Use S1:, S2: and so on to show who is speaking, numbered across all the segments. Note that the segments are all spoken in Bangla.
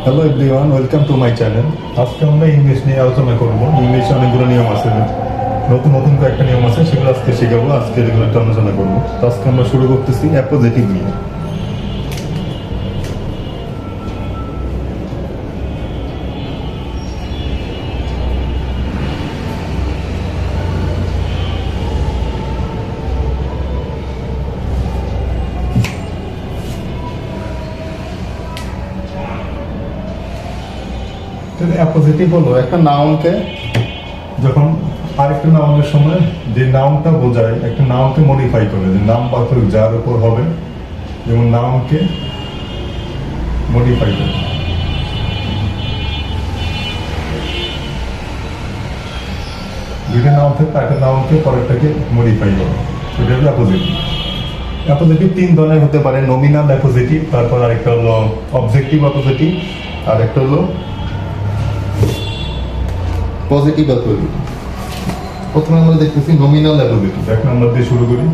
S1: Hello everyone, welcome to my channel. আজকে আমরা ইংলিশ নিয়ে আলোচনা করব। ইংলিশে অনেকগুলো নিয়ম আছে, নতুন নতুন কয়েকটা নিয়ম আছে, সেগুলো আজকে শেখাবো। আজকে এগুলো একটু আলোচনা করবো। তো আজকে আমরা শুরু করতেছি অ্যাপোজিটিভ নিয়ে। অ্যাপোজিটিভ হলো একটা নাউনকে যখন আরেকটা নাউনের সময় যে নাউনটা বোঝায়, একটা নাউনকে মডিফাই করে, যে নাম বাচক যার উপর হবে, যেমন নাউনকে মডিফাই করে। দুইটা নাউন থেকে একটা নাউনকে পরেরটাকে মডিফাই করে, সেটা হলো অ্যাপোজিটিভ। অ্যাপোজিটিভ তিন ধরনের হতে পারে: নমিনাল অ্যাপোজিটিভ, তারপর আরেকটা হলো অবজেক্টিভ অ্যাপোজিটিভ, আর একটা হলো পজিটিভ অ্যাপোজিটিভ। প্রথমে আমরা দেখতেছি নমিনাল অ্যাপোজিটিভ। এক নম্বর দিয়ে শুরু করি।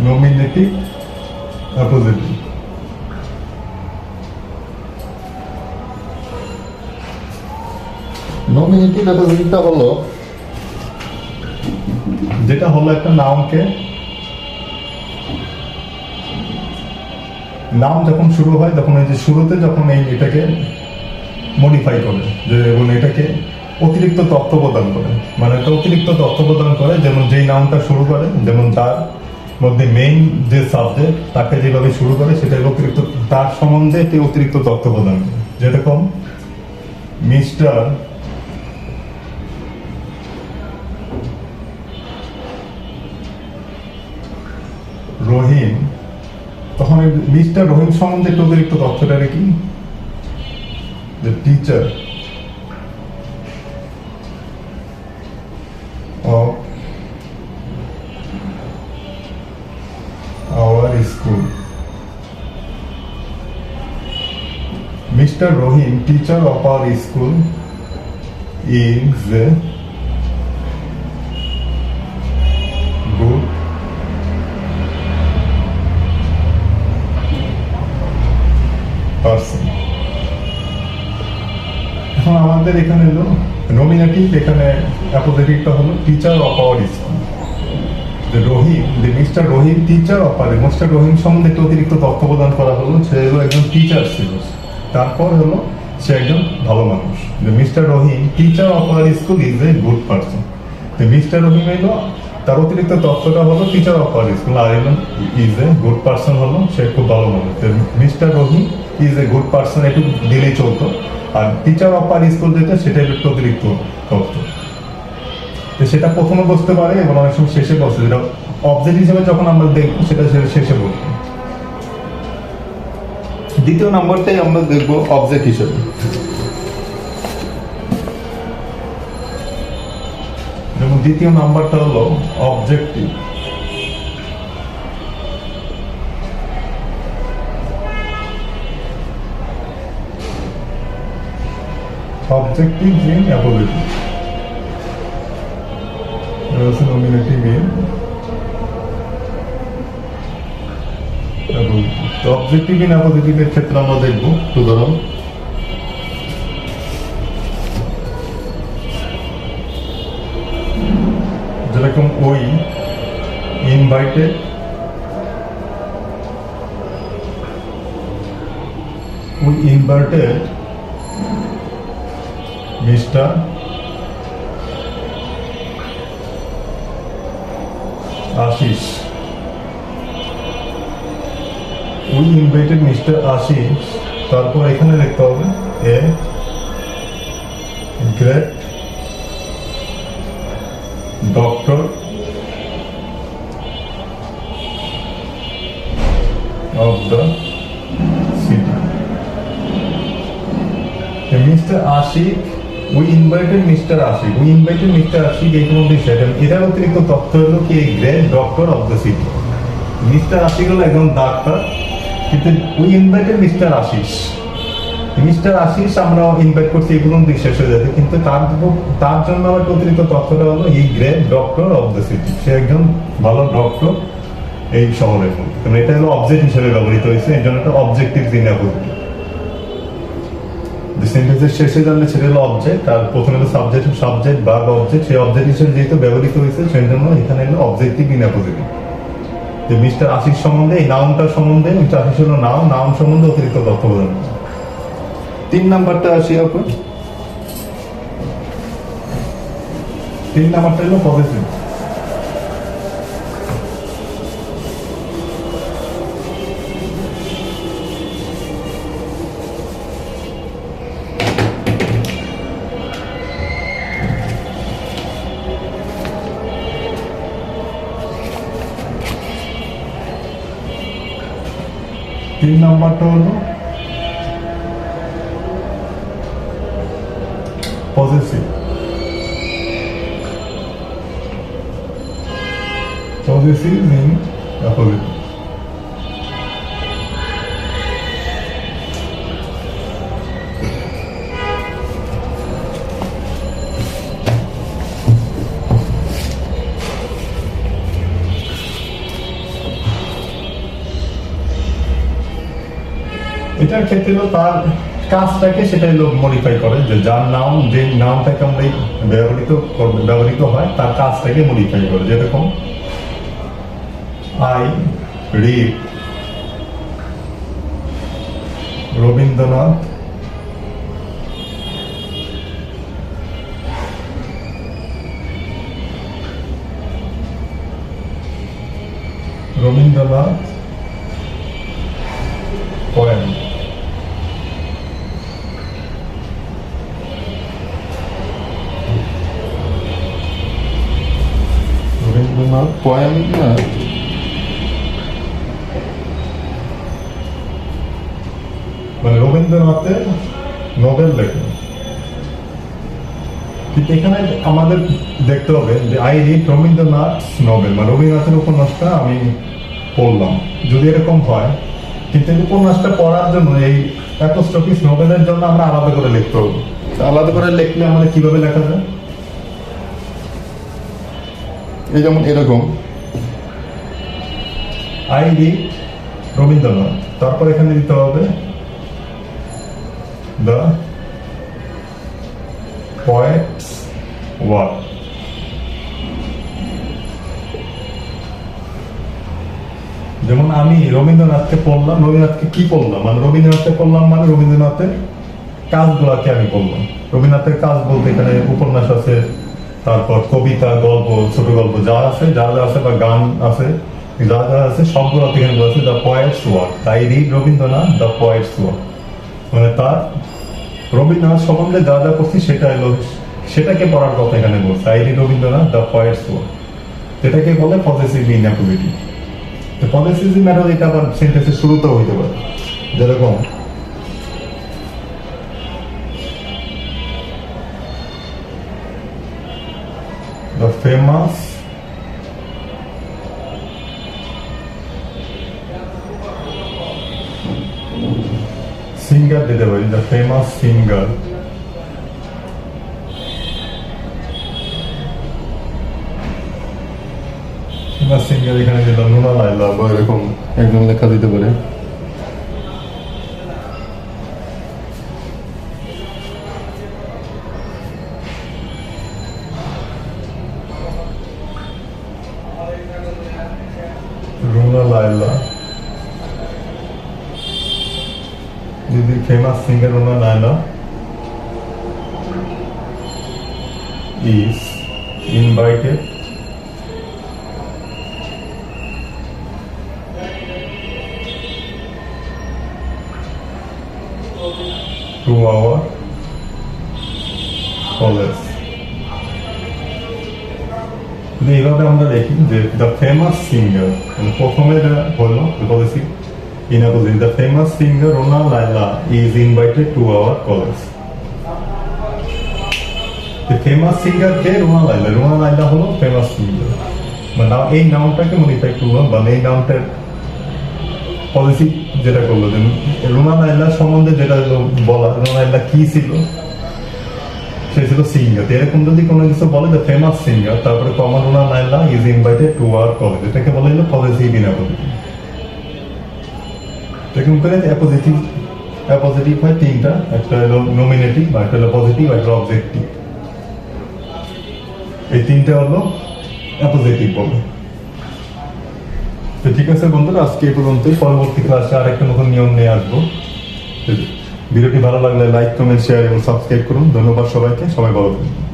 S1: Nominative appositive. নমিনেটিভ অ্যাপোজিটিভটা হলো যেটা হলো একটা নাউনকে, নাম যখন শুরু হয় তখন এই যে শুরুতে যখন এটাকে মডিফাই করে, যে এবং এটাকে অতিরিক্ত তথ্য প্রদান করে, মানে একটা অতিরিক্ত তথ্য প্রদান করে। যেমন যেই নামটা শুরু করে, যেমন তার মধ্যে মেইন যে সাবজেক্ট তাকে যেভাবে শুরু করে, সেটা অতিরিক্ত তার সম্বন্ধে একটি অতিরিক্ত তথ্য প্রদান করে। যেরকম মিস্টার রহিম, তখন মিস্টার রহিম সম্বন্ধে একটু অতিরিক্ত তথ্যটা কি, the teacher of our school. Mr. Rohim, teacher of our school, is a good person. এখন আমাদের এখানে হলো নমিনেটিভ, এখানে অ্যাপোজিটিভটা হলো টিচার অফ আওয়ার স্কুল। যে রহিম, যে mister Rahim teacher of our, mister Rahim সম্বন্ধে একটু অতিরিক্ত তথ্য প্রদান করা হলো। সে হলো একজন টিচার ছিল, তারপর হলো সে একজন ভালো মানুষ। যে mister Rahim teacher of our school is a good person. যে মিস্টার রহিম হলো তার অতিরিক্ত তথ্যটা হলো টিচার অফ আওয়ার স্কুল, আর একজন ইজ এ গুড পারসন হলো সে খুব ভালো মানুষ। Mister Rahim is a good person একটু দিলেই চলতো, আর টিচার অফ আর স্কুল যেটা সেটা একটু অতিরিক্ত তথ্য। তো সেটা প্রথমে বসতে পারে এবং অনেক সময় শেষে বসে, যেটা অবজেক্ট হিসেবে যখন আমরা দেখবো সেটা শেষে বলবো। দ্বিতীয় নম্বরটাই আমরা দেখবো অবজেক্ট হিসেবে। যেমন দ্বিতীয় নাম্বারটা হলো objective. Objective in appositive. There is a nominative in appositive. তো অবজেক্টিভ ইন অ্যাপোজিটিভের ক্ষেত্রে আমরা দেখবো, উদাহরণ যেরকম ওই invited Mr. Ashish. We invited Mr. Ashish. তারপর এখানে লিখতে হবে a great doctor of the city. Mr. Ashik, we invited Mr. Ashik. We invited Mr. Ashik এই কোনো বিষয়। এটার অতিরিক্ত তথ্য হলো কি great doctor of the city. Mister Ashik হলো একজন ডাক্তার, কিন্তু we invited mister Ashis. Mister Ashis আমরা ইনভাইট করছি, এগুলো শেষ হয়ে যাবে, কিন্তু তার জন্য আবার অতিরিক্ত তথ্যটা হলো he great doctor of the city, সে একজন ভালো ডক্টর এই শহরের মধ্যে, কারণ এটা হলো অবজেক্ট হিসেবে ব্যবহৃত হয়েছে, এর জন্য একটা অবজেক্টিভ ইনঅ্যাপোজিটিভ। সেন্টেন্সের শেষে জানলে সেটা হলো অবজেক্ট, আর প্রথমে হলো সাবজেক্ট বা অবজেক্ট, সেই অবজেক্ট হিসেবে যেহেতু ব্যবহৃত হয়েছে সেই জন্য এখানে হলো অবজেক্টিভ ইনঅ্যাপোজিটিভ। যে মিস্টার আশিস সম্বন্ধে, এই নাউনটার সম্বন্ধে, মিস্টার আশিস হলো নাউন সম্বন্ধে অতিরিক্ত তথ্য প্রদান। 3 নাম্বারটা আসি আপনার, 3 নাম্বারটা হলো পজিটিভ। তিন নাম্বারটা হলো পজিটিভ। পজিটিভ মিন অপোজিট। এটার ক্ষেত্রে হলো তার কাজটাকে সেটাই লোক মডিফাই করে, যে যার নাম, যে নামটাকে আমরা ব্যবহৃত হয় তার কাজটাকে মডিফাই করে। যেরকম I read Rabindranath poem. Rabindranath poem না, মানে রবীন্দ্রনাথের নোবেল লেখা। ঠিক এখানে আমাদের দেখতে হবে যে আই রিড রবীন্দ্রনাথ নোবেল, মানে রবীন্দ্রনাথের উপন্যাসটা আমি পড়লাম, যদি এরকম হয়। কিন্তু এই উপন্যাসটা পড়ার জন্য এই অ্যাপোস্ট্রফিস নোবেলের জন্য আমরা আলাদা করে লিখতে হবে। আলাদা করে লিখলে আমাদের কিভাবে লেখা যায়? এই যেমন এরকম আই রিড রবীন্দ্রনাথ, তারপর এখানে দিতে হবে দ্য poet's work। যেমন আমি রবীন্দ্রনাথকে পড়লাম, রবীন্দ্রনাথকে কি পড়লাম, মানে রবীন্দ্রনাথকে পড়লাম মানে রবীন্দ্রনাথের কাজগুলাকে আমি পড়লাম। রবীন্দ্রনাথের কাজ বলতে এখানে উপন্যাস আছে, তারপর কবিতা, গল্প, ছোট গল্প যা আছে, যা যা আছে, বা গান আছে, যা যা আছে সবগুলো এখানে বলেছে দ্য পয়েটস ওয়ার্ক। তাই read Rabindranath the poet's work, মানে তার রবীন্দ্রনাথ সম্বন্ধে যা যা করছি সেটা এলো, সেটাকে পড়ার কথা এখানে বলছে। I read Rabindranath the poet's work, যেটাকে বলে পজেসিভ ইনঅ্যাকুরেটি। পজেসিভ ম্যাটার এটা আবার সেন্টেন্সের শুরুতেও হইতে পারে, যেরকম the famous singer দিতে পারি, the famous singer এখানে দিলাম রুনা লায়লা, বা এরকম একদম লেখা দিতে পারে। রুনা লায়লা, যদি famous singer Runa Laila is invited to our college। এইভাবে আমরা দেখি যে দ্য ফেমাস সিঙ্গার, প্রথমে হলো বলেছি in apposition, the famous singer Runa Laila is invited to our college. Famous singer কে? রুনা লায়লা। রুনা লায়লা হলো ফেমাস সিঙ্গার, মানে এই নামটাকে মডিফাই করলাম, বা এই নামটার পলিসি যেটা করলো, যে রুনা লায়লা সম্বন্ধে যেটা বলা, রুনা লায়লা কি ছিল সে ছিল সিঙ্গার। এরকম যদি কোনো কিছু বলে দ্য ফেমাস সিঙ্গার, তারপরে Kamruna Naila is invited to our college, এটাকে বলে হলো পজিটিভ ইনঅ্যাপোজিটিভ। এরকম করে অ্যাপোজিটিভ হয় তিনটা, একটা হলো নমিনেটিভ, একটা হলো পজিটিভ, একটা অবজেক্টিভ। এই তিনটা হলো অ্যাপোজিটিভ বলে। তো ঠিক আছে বন্ধুরা, আজকে এই পর্যন্তই। পরবর্তী ক্লাসে আরেকটা নতুন নিয়ম নিয়ে আসবো। ভিডিওটি ভালো লাগলে লাইক, কমেন্ট, শেয়ার এবং সাবস্ক্রাইব করুন। ধন্যবাদ সবাইকে, সবাই ভালো থাকুন।